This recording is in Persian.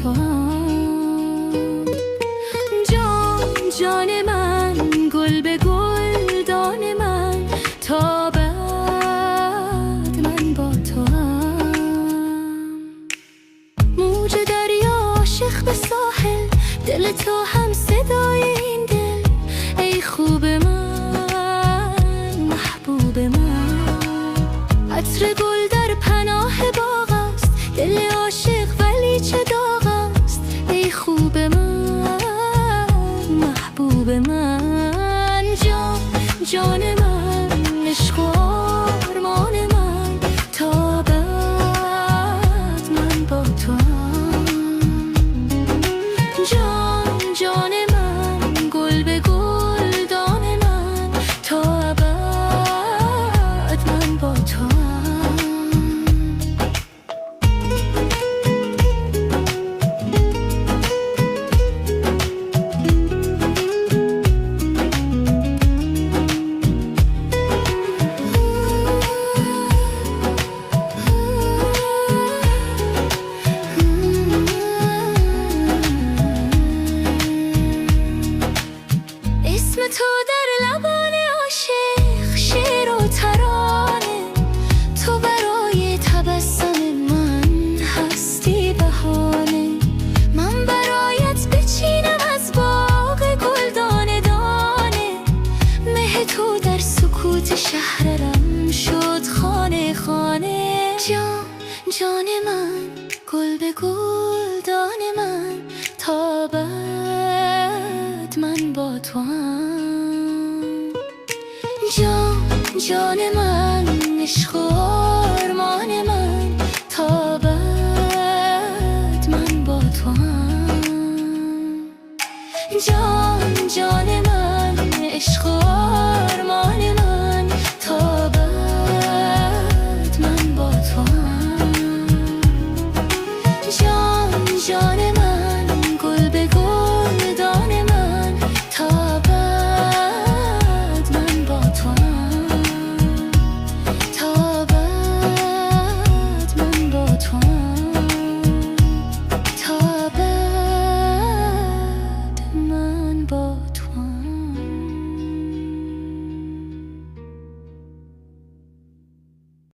تو هم. جان جان من، گل به گل دان من، تا بعد من با تو هم. موج دریا عاشق به ساحل، دل تو هم صدای این دل. ای خوب من، محبوب من، عطر گل در پناه باغ است، دل عاشق ولی چه داغ است. ای خوب من، محبوب من، جان جان من، عشق و آرمان من، تا بعد من با تو هم. جان جان من، گل به گل دان من، تا بعد من با تو هم. اسم تو در لبان عاشق شعر و ترانه، تو برای تبسم من هستی بهانه. من برایت بچینم از باغ گل دانه دانه، مه تو در سکوت شهرم شد خانه خانه. جان جان من، گل به گل دان من، تا بعد من با تو هم. جان جان من، عشق و آرمان من، تا بعد من با تو هم.